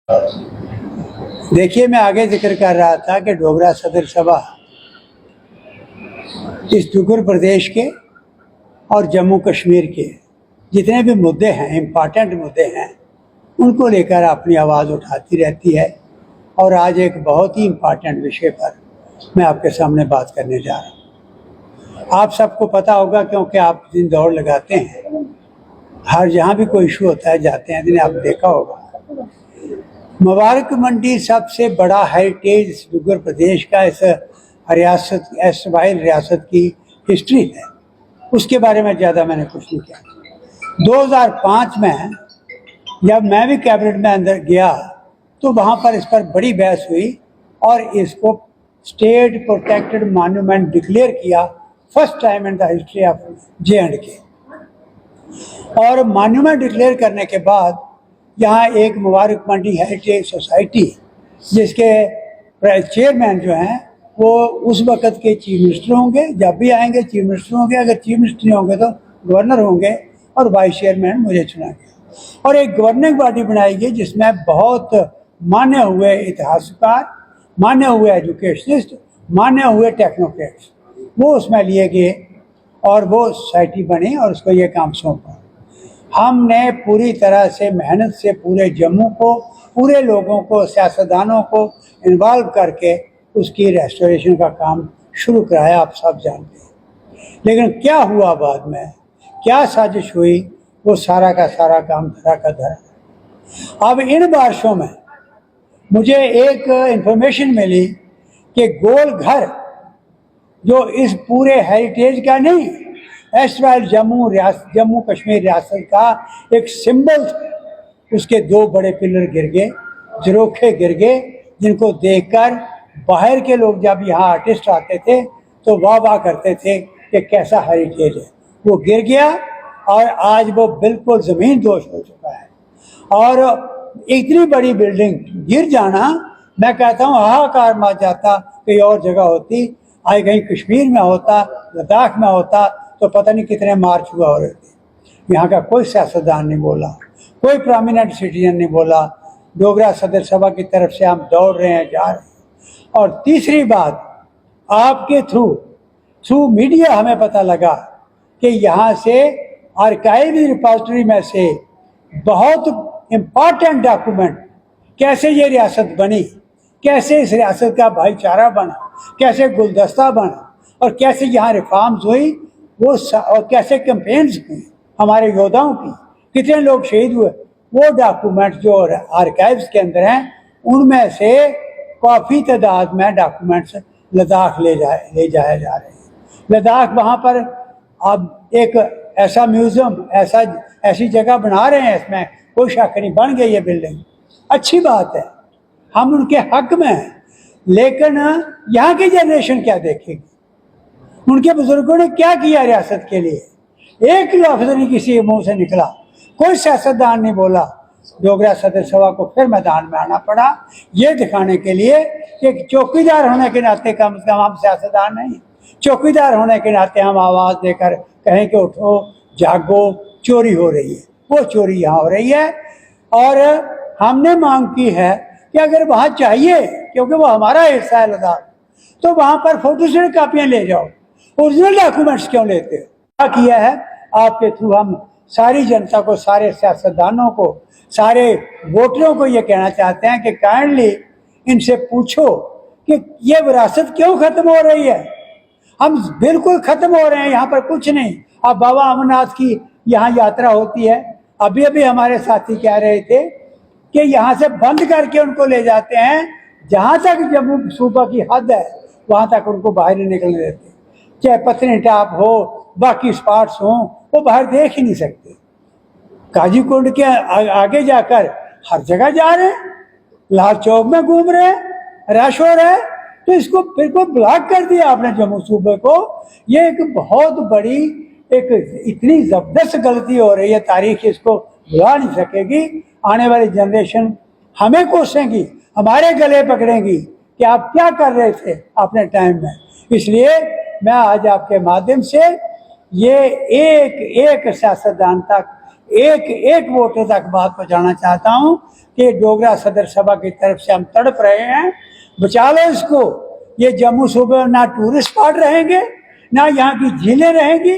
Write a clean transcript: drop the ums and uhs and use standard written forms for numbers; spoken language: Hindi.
देखिए, मैं आगे जिक्र कर रहा था कि डोगरा सदर सभा इस डुगर प्रदेश के और जम्मू कश्मीर के जितने भी मुद्दे हैं, इम्पॉर्टेंट मुद्दे हैं, उनको लेकर अपनी आवाज़ उठाती रहती है। और आज एक बहुत ही इम्पॉर्टेंट विषय पर मैं आपके सामने बात करने जा रहा हूँ। आप सबको पता होगा, क्योंकि आप दिन दौड़ लगाते हैं, हर जहाँ भी कोई इशू होता है जाते हैं, दिन आपने देखा होगा। मुबारक मंडी सबसे बड़ा हेरिटेज डुगर प्रदेश का इस रियासत, इस वाहिद रियासत की हिस्ट्री है। उसके बारे में ज़्यादा मैंने कुछ नहीं किया। 2005 में जब मैं भी कैबिनेट में अंदर गया तो वहाँ पर इस पर बड़ी बहस हुई और इसको स्टेट प्रोटेक्टेड मॉन्यूमेंट डिक्लेयर किया, first time in the history of J&K। और मॉन्यूमेंट डिक्लेयर करने के बाद यहाँ एक मुबारक मंडी हेरिटेज सोसाइटी, जिसके चेयरमैन जो हैं वो उस वक़्त के चीफ मिनिस्टर होंगे, जब भी आएंगे चीफ मिनिस्टर होंगे, अगर चीफ मिनिस्टर नहीं होंगे तो गवर्नर होंगे, और वाइस चेयरमैन मुझे चुना गया। और एक गवर्निंग बॉडी बनाई गई जिसमें बहुत माने हुए इतिहासकार, माने हुए एजुकेशनिस्ट, माने हुए टेक्नोक्रेट्स वो उसमें लिए गए और वो सोसाइटी बनी और उसको ये काम सौंपा। हमने पूरी तरह से मेहनत से पूरे जम्मू को, पूरे लोगों को, सियासतदानों को इन्वॉल्व करके उसकी रेस्टोरेशन का काम शुरू कराया, आप सब जानते हैं। लेकिन क्या हुआ बाद में, क्या साजिश हुई, वो सारा का सारा काम धरा का धरा। अब इन बारिशों में मुझे एक इंफॉर्मेशन मिली कि गोल घर जो इस पूरे हेरिटेज का नहीं, एस्ट्राइल जम्मू कश्मीर रियासत का एक सिंबल था, उसके 2 बड़े पिलर गिर गए, झरोखे गिर गए, जिनको देखकर बाहर के लोग जब यहाँ आर्टिस्ट आते थे तो वाह वाह करते थे कि कैसा हेरिटेज है। वो गिर गया और आज वो बिल्कुल ज़मीन दोष हो चुका है। और इतनी बड़ी बिल्डिंग गिर जाना, मैं कहता हूँ हाहाकार मच जाता। कहीं और जगह होती, आज कहीं कश्मीर में होता, लद्दाख में होता, तो पता नहीं कितने मार्च हुआ हो रहे थे। यहाँ का कोई सियासतदान नहीं बोला, कोई प्रोमिनेंट सिटीजन नहीं बोला। डोगरा सदर सभा की तरफ से हम दौड़ रहे हैं, जा रहे हैं। और तीसरी बात, आपके थ्रू मीडिया हमें पता लगा कि यहाँ से आर्काइव रिपोजिटरी में से बहुत इम्पॉर्टेंट डॉक्यूमेंट, कैसे ये रियासत बनी, कैसे इस रियासत का भाईचारा बना, कैसे गुलदस्ता बना, और कैसे यहाँ रिफॉर्म्स हुई, वो और कैसे कैंपेन्स हुई हमारे योद्धाओं की, कितने लोग शहीद हुए, वो डॉक्यूमेंट्स जो आर्काइव्स के अंदर हैं, उनमें से काफ़ी तादाद में डॉक्यूमेंट्स लद्दाख ले जाए जा रहे हैं। लद्दाख वहाँ पर अब एक ऐसा म्यूज़ियम, ऐसी जगह बना रहे हैं, इसमें कोई शक नहीं, बन गई है बिल्डिंग, अच्छी बात है, हम उनके हक में हैं। लेकिन यहाँ की जनरेशन क्या देखेगी, उनके बुजुर्गों ने क्या किया रियासत के लिए, एक लफ्ज़ नहीं किसी मुंह से निकला, कोई सियासतदान नहीं बोला। डोगरा सदर सभा को फिर मैदान में आना पड़ा, ये दिखाने के लिए कि चौकीदार होने के नाते कम से कम हम सियासतदान नहीं, चौकीदार होने के नाते हम आवाज़ देकर कहें कि उठो जागो, चोरी हो रही है, वो चोरी यहाँ हो रही है। और हमने मांग की है कि अगर वहाँ चाहिए, क्योंकि वो हमारा हिस्सा है लद्दाख, तो वहाँ पर फोटोस्टेट कापियाँ ले जाओ, ओरिजिनल डॉक्यूमेंट्स क्यों लेते हो। क्या किया है आपके थ्रू, हम सारी जनता को, सारे सियासतदानों को, सारे वोटरों को ये कहना चाहते हैं कि काइंडली इनसे पूछो कि ये विरासत क्यों ख़त्म हो रही है। हम बिल्कुल ख़त्म हो रहे हैं, यहाँ पर कुछ नहीं। अब बाबा अमरनाथ की यहाँ यात्रा होती है, अभी अभी हमारे साथी कह रहे थे कि यहाँ से बंद करके उनको ले जाते हैं, जहाँ तक जम्मू सूबा की हद है वहाँ तक उनको बाहर नहीं निकलने देते, चाहे पत्नीटाप हो, बाकी स्पॉट्स हों, वो बाहर देख ही नहीं सकते। काजीकुंड के आगे जाकर हर जगह जा रहे हैं, लाल चौक में घूम रहे हैं, रश हो रहा है, तो इसको बिल्कुल ब्लॉक कर दिया आपने जम्मू सूबे को। ये एक बहुत बड़ी, एक इतनी ज़बरदस्त गलती हो रही है, तारीख इसको भुला नहीं सकेगी। आने वाली जनरेशन हमें कोसेंगी, हमारे गले पकड़ेंगी कि आप क्या कर रहे थे अपने टाइम में। इसलिए मैं आज आपके माध्यम से ये एक सियासतदान तक एक एक वोटर तक बात पहुंचाना चाहता हूं कि डोगरा सदर सभा की तरफ से हम तड़प रहे हैं, बचा लो इसको। ये जम्मू सूबे में ना टूरिस्ट स्पॉट रहेंगे, ना यहाँ की झीलें रहेंगी।